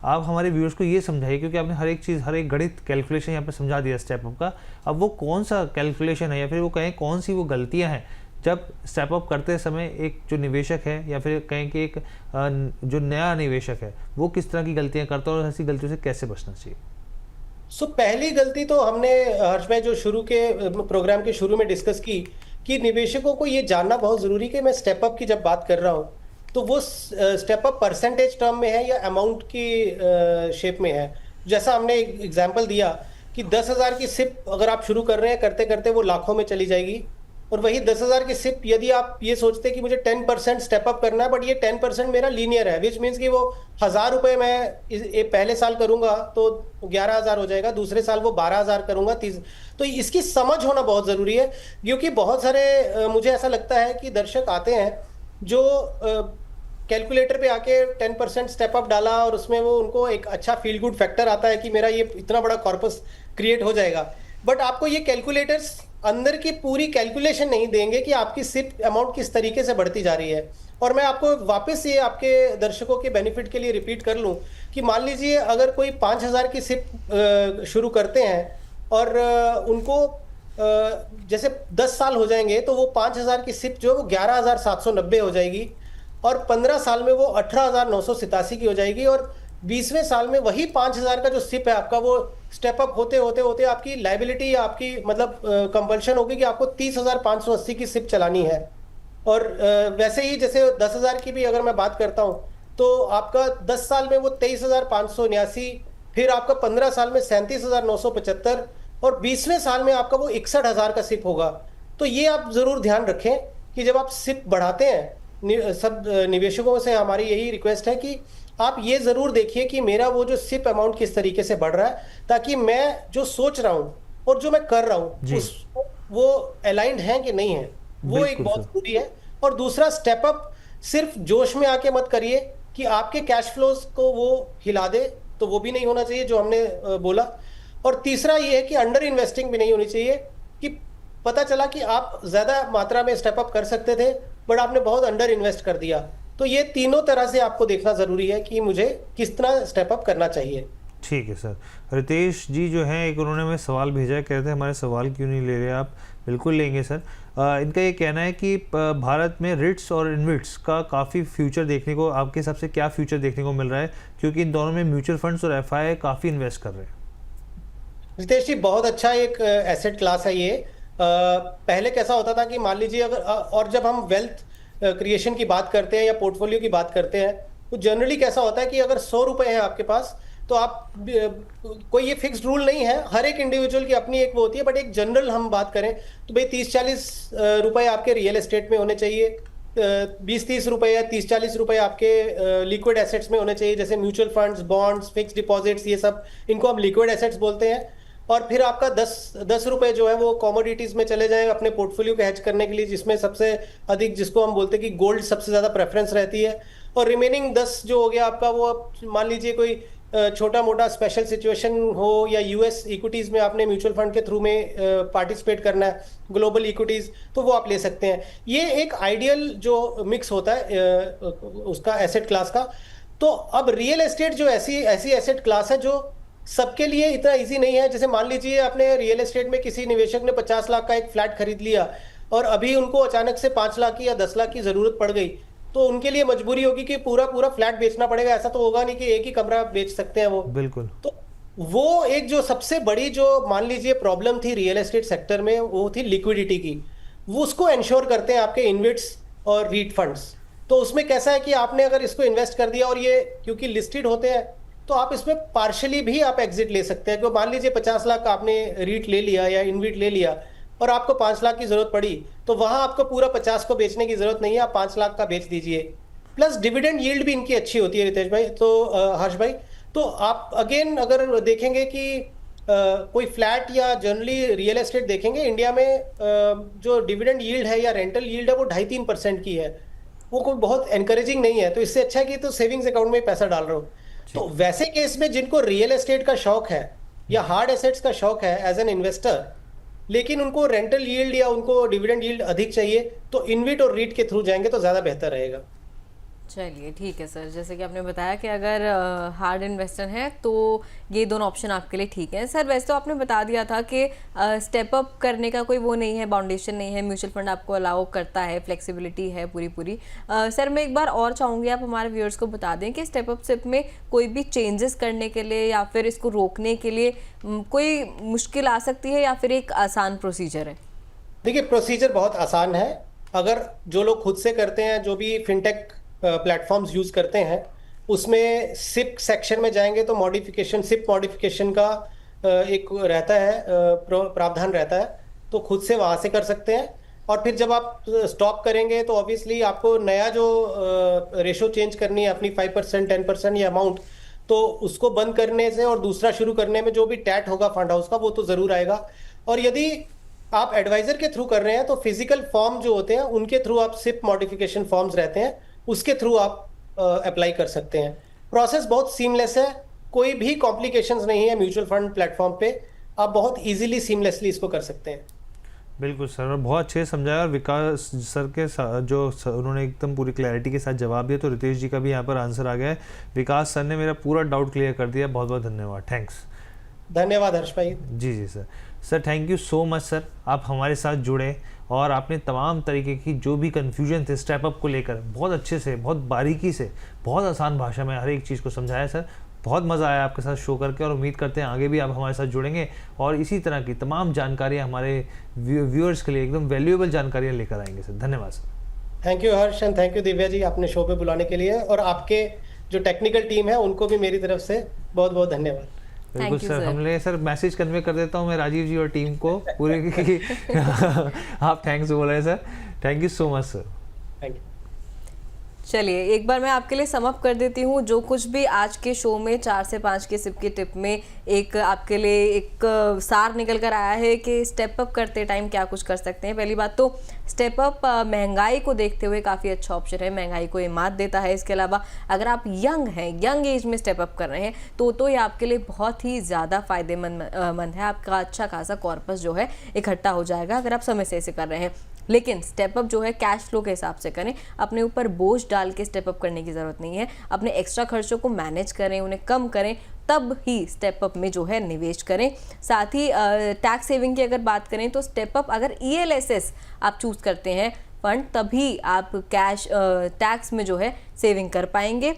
आप हमारे व्यूअर्स को ये समझाइए, क्योंकि आपने हर एक चीज़, हर एक गणित कैलकुलेशन यहाँ पे समझा दिया स्टेप अप का। अब वो कौन सा कैलकुलेशन है, या फिर वो कहें कौन सी वो गलतियाँ हैं जब स्टेप अप करते समय एक जो निवेशक है, या फिर कहें कि एक जो नया निवेशक है, वो किस तरह की गलतियाँ करता है और ऐसी गलतियों से कैसे बचना चाहिए? पहली गलती तो हमने हर्ष भाई जो शुरू के प्रोग्राम के शुरू में डिस्कस की कि निवेशकों को ये जानना बहुत जरूरी कि मैं स्टेप अप की जब बात कर रहा हूँ तो वो स्टेप अप परसेंटेज टर्म में है या अमाउंट की शेप में है। जैसा हमने एक एग्जांपल दिया कि 10,000 की सिप अगर आप शुरू कर रहे हैं, करते करते वो लाखों में चली जाएगी। और वही 10,000 की सिप यदि आप ये सोचते हैं कि मुझे 10% स्टेप अप करना है, बट ये 10% मेरा लीनियर है, विच मीन्स कि वो 1,000 रुपये मैं पहले साल करूंगा तो 11,000 हो जाएगा, दूसरे साल वो 12,000 करूंगा, तो इसकी समझ होना बहुत जरूरी है। क्योंकि बहुत सारे मुझे ऐसा लगता है कि दर्शक आते हैं जो कैलकुलेटर पे आके 10% स्टेप अप डाला और उसमें वो उनको एक अच्छा फील गुड फैक्टर आता है कि मेरा ये इतना बड़ा कॉर्पस क्रिएट हो जाएगा। बट आपको ये कैलकुलेटर्स अंदर की पूरी कैलकुलेशन नहीं देंगे कि आपकी सिप अमाउंट किस तरीके से बढ़ती जा रही है। और मैं आपको वापस ये आपके दर्शकों के बेनिफिट के लिए रिपीट कर लूं कि मान लीजिए अगर कोई 5,000 की सिप शुरू करते हैं और उनको जैसे 10 साल हो जाएंगे तो वो 5,000 की सिप जो है वो 11,790 हो जाएगी, और 15 साल में वो 18,987 की हो जाएगी, और 20वें साल में वही 5,000 का जो सिप है आपका वो स्टेप अप होते होते होते आपकी लाइबिलिटी या आपकी मतलब कंपल्शन होगी कि आपको 30,580 की सिप चलानी है। और वैसे ही जैसे 10,000 की भी अगर मैं बात करता हूं तो आपका 10 साल में वो 23,579, फिर आपका 15 साल में 37,975, और 20वें साल में आपका वो 61,000 का सिप होगा। तो ये आप जरूर ध्यान रखें कि जब आप सिप बढ़ाते हैं, सब निवेशकों से हमारी यही रिक्वेस्ट है कि आप ये जरूर देखिए कि मेरा वो जो सिप अमाउंट किस तरीके से बढ़ रहा है, ताकि मैं जो सोच रहा हूं और जो मैं कर रहा हूं जी, उस वो अलाइंड है कि नहीं है, वो एक बिल्कुल बहुत सर। जरूरी है। और दूसरा, स्टेप अप सिर्फ जोश में आके मत करिए कि आपके कैश फ्लोज को वो हिला दे, तो वो भी नहीं होना चाहिए जो हमने बोला। और तीसरा ये है कि अंडर इन्वेस्टिंग भी नहीं होनी चाहिए कि पता चला कि आप ज्यादा मात्रा में स्टेप अप कर सकते थे बट आपने बहुत अंडर इन्वेस्ट कर दिया। तो ये तीनों तरह से आपको देखना जरूरी है कि मुझे किस तरह स्टेप अप करना चाहिए। ठीक है सर। रितेश जी जो हैं, एक उन्होंने हमें सवाल भेजा है, कहते हैं हमारे सवाल क्यों नहीं ले रहे आप? बिल्कुल लेंगे सर। इनका ये कहना है कि भारत में रिट्स और इनविट्स का काफ़ी फ्यूचर देखने को, आपके हिसाब से क्या फ्यूचर देखने को मिल रहा है, क्योंकि इन दोनों में म्यूचुअल फंड्स और एफआई काफ़ी इन्वेस्ट कर रहे हैं। रितेश जी, बहुत अच्छा एक एसेट क्लास है ये। पहले कैसा होता था कि मान लीजिए अगर और जब हम वेल्थ क्रिएशन की बात करते हैं या पोर्टफोलियो की बात करते हैं तो जनरली कैसा होता है कि अगर 100 रुपए हैं आपके पास तो आप कोई ये फिक्स्ड रूल नहीं है, हर एक इंडिविजुअल की अपनी एक वो होती है, बट एक जनरल हम बात करें तो भाई 30-40 रुपए आपके रियल एस्टेट में होने चाहिए, 20-30 रुपए या 30-40 रुपए आपके लिक्विड एसेट्स में होने चाहिए, जैसे mutual funds, bonds, fix deposits, ये सब इनको हम लिक्विड एसेट्स बोलते हैं। और फिर आपका 10 रुपए जो है वो कमोडिटीज में चले जाए अपने पोर्टफोलियो को हेज करने के लिए, जिसमें सबसे अधिक, जिसको हम बोलते हैं कि गोल्ड, सबसे ज्यादा प्रेफरेंस रहती है। और रिमेनिंग 10 जो हो गया आपका, वो आप मान लीजिए कोई छोटा मोटा स्पेशल सिचुएशन हो या यूएस इक्विटीज में आपने म्यूचुअल फंड के थ्रू में पार्टिसिपेट करना है, ग्लोबल इक्विटीज, तो वो आप ले सकते हैं। ये एक आइडियल जो मिक्स होता है उसका एसेट क्लास का। तो अब रियल एस्टेट जो ऐसी ऐसी एसेट क्लास है जो सबके लिए इतना इजी नहीं है। जैसे मान लीजिए आपने रियल एस्टेट में किसी निवेशक ने 50 लाख का एक फ्लैट खरीद लिया और अभी उनको अचानक से 5 लाख की या 10 लाख की जरूरत पड़ गई, तो उनके लिए मजबूरी होगी कि पूरा पूरा फ्लैट बेचना पड़ेगा। ऐसा तो होगा नहीं कि एक ही कमरा बेच सकते हैं वो। बिल्कुल। तो वो एक जो सबसे बड़ी जो मान लीजिए प्रॉब्लम थी रियल एस्टेट सेक्टर में, वो थी लिक्विडिटी की। वो उसको इंश्योर करते हैं आपके इन्विट्स और रीट फंड्स। तो उसमें कैसा है कि आपने अगर इसको इन्वेस्ट कर दिया और ये क्योंकि लिस्टेड होते हैं तो आप इसमें पार्शली भी आप एग्जिट ले सकते हैं। मान लीजिए 50 लाख का आपने रीट ले लिया या इनविट ले लिया और आपको 5 लाख की जरूरत पड़ी, तो वहां आपको पूरा 50 को बेचने की जरूरत नहीं है, आप 5 लाख का बेच दीजिए। प्लस डिविडेंड यील्ड भी इनकी अच्छी होती है रितेश भाई, तो हर्ष भाई, तो आप अगेन अगर देखेंगे कि कोई फ्लैट या जनरली रियल एस्टेट देखेंगे इंडिया में, जो डिविडेंड यील्ड है या रेंटल यील्ड है वो 2.5-3% की है। वो कोई बहुत एनकरेजिंग नहीं है। तो इससे अच्छा है कि तो सेविंग्स अकाउंट में पैसा डाल रहा हूँ। तो ठीक। वैसे केस में जिनको रियल एस्टेट का शौक है या हार्ड एसेट्स का शौक है एज एन इन्वेस्टर, लेकिन उनको रेंटल यील्ड या उनको डिविडेंड यील्ड अधिक चाहिए, तो इनविट और रीट के थ्रू जाएंगे तो ज्यादा बेहतर रहेगा। चलिए ठीक है सर, जैसे कि आपने बताया कि अगर हार्ड इन्वेस्टर हैं तो ये दोनों ऑप्शन आपके लिए ठीक है। सर वैसे तो आपने बता दिया था कि स्टेप अप करने का कोई वो नहीं है, बाउंडेशन नहीं है, म्यूचुअल फंड आपको अलाउ करता है, फ्लेक्सिबिलिटी है पूरी पूरी। सर मैं एक बार और चाहूँगी आप हमारे व्यूअर्स को बता दें कि स्टेप अप सिप में कोई भी चेंजेस करने के लिए या फिर इसको रोकने के लिए कोई मुश्किल आ सकती है या फिर एक आसान प्रोसीजर है? देखिए, प्रोसीजर बहुत आसान है। अगर जो लोग खुद से करते हैं, जो भी फिनटेक प्लेटफॉर्म्स यूज करते हैं, उसमें सिप सेक्शन में जाएंगे तो मॉडिफिकेशन, सिप मॉडिफिकेशन का एक रहता है, प्रावधान रहता है, तो खुद से वहां से कर सकते हैं। और फिर जब आप स्टॉप करेंगे तो ऑब्वियसली आपको नया जो रेशो चेंज करनी है अपनी 5%, 10% या अमाउंट, तो उसको बंद करने से और दूसरा शुरू करने में जो भी टैट होगा फंड हाउस का, वो तो जरूर आएगा। और यदि आप एडवाइजर के थ्रू कर रहे हैं तो फिजिकल फॉर्म जो होते हैं उनके थ्रू, आप सिप मॉडिफिकेशन फॉर्म्स रहते हैं, उसके थ्रू आप अप्लाई कर सकते हैं। प्रोसेस बहुत सीमलेस है, कोई भी कॉम्प्लिकेशंस नहीं है म्यूचुअल फंड प्लेटफॉर्म पे। आप बहुत इजीली सीमलेसली इसको कर सकते हैं। बिल्कुल सर, और बहुत अच्छे से समझाया। और विकास सर के उन्होंने एकदम पूरी क्लैरिटी के साथ जवाब दिया, तो रितेश जी का भी यहाँ पर आंसर आ गया है। विकास सर ने मेरा पूरा डाउट क्लियर कर दिया, बहुत बहुत धन्यवाद, थैंक्स। धन्यवाद हर्ष भाई। Ji sir. Sir thank you so much sir, आप हमारे साथ जुड़े और आपने तमाम तरीके की जो भी कन्फ्यूजन थे स्टेप अप को लेकर बहुत अच्छे से, बहुत बारीकी से, बहुत आसान भाषा में हर एक चीज़ को समझाया सर। बहुत मज़ा आया आपके साथ शो करके और उम्मीद करते हैं आगे भी आप हमारे साथ जुड़ेंगे और इसी तरह की तमाम जानकारियाँ हमारे व्यूअर्स के लिए एकदम वैल्यूएबल जानकारियाँ लेकर आएंगे सर। धन्यवाद sir. Thank you Harsh and thank you Divya ji, आपने शो पे बुलाने के लिए, और आपके जो टेक्निकल टीम है उनको भी मेरी तरफ से बहुत बहुत धन्यवाद। बिल्कुल सर, हमने सर मैसेज कन्वे कर देता हूँ मैं राजीव जी और टीम को पूरे की आप थैंक्स बोल रहे हैं sir. Thank you so much sir. Thank you. चलिए एक बार मैं आपके लिए सम अप कर देती हूँ जो कुछ भी आज के शो में 4 से 5 के सिप की टिप में एक आपके लिए एक सार निकल कर आया है कि स्टेप अप करते टाइम क्या कुछ कर सकते हैं। पहली बात तो स्टेप अप महंगाई को देखते हुए काफ़ी अच्छा ऑप्शन है, महंगाई को ये मात देता है। इसके अलावा अगर आप यंग हैं, यंग एज में स्टेप अप कर रहे हैं तो ये आपके लिए बहुत ही ज़्यादा फायदेमंद है। आपका अच्छा खासा कॉर्पस जो है इकट्ठा हो जाएगा अगर आप समय से इसे कर रहे हैं। लेकिन स्टेप अप जो है कैश फ्लो के हिसाब से करें, अपने ऊपर बोझ डाल के स्टेप अप करने की ज़रूरत नहीं है। अपने एक्स्ट्रा खर्चों को मैनेज करें, उन्हें कम करें, तब ही स्टेप अप में जो है निवेश करें। साथ ही टैक्स सेविंग की अगर बात करें तो स्टेप अप अगर ELSS आप चूज़ करते हैं फंड, तभी आप कैश टैक्स में जो है सेविंग कर पाएंगे।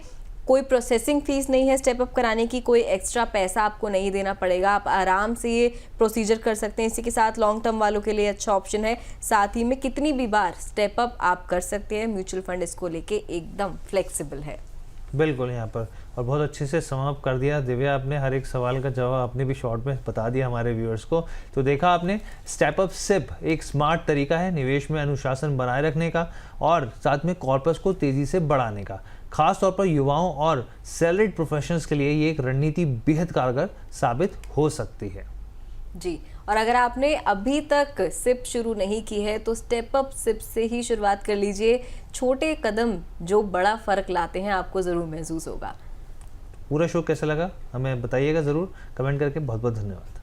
कोई प्रोसेसिंग फीस नहीं है स्टेप अप कराने की, कोई एक्स्ट्रा पैसा आपको नहीं देना पड़ेगा, आप आराम से ये प्रोसीजर कर सकते हैं। इसी के साथ लॉन्ग टर्म वालों के लिए अच्छा ऑप्शन है। साथ ही में कितनी भी बार स्टेप अप आप कर सकते हैं, म्यूचुअल फंड इसको लेके एकदम फ्लेक्सिबल है। बिल्कुल यहाँ पर, और बहुत अच्छे से समाप्त कर दिया दिव्या आपने, हर एक सवाल का जवाब आपने भी शॉर्ट में बता दिया हमारे व्यूअर्स को। तो देखा आपने, स्टेप अप सिप एक स्मार्ट तरीका है निवेश में अनुशासन बनाए रखने का और साथ में कॉर्पस को तेज़ी से बढ़ाने का। खास तौर पर युवाओं और सैलरीड प्रोफेशनल्स के लिए ये एक रणनीति बेहद कारगर साबित हो सकती है। जी, और अगर आपने अभी तक सिप शुरू नहीं की है तो स्टेप अप सिप से ही शुरुआत कर लीजिए। छोटे कदम जो बड़ा फर्क लाते हैं आपको ज़रूर महसूस होगा। पूरा शो कैसा लगा हमें बताइएगा ज़रूर कमेंट करके। बहुत बहुत धन्यवाद।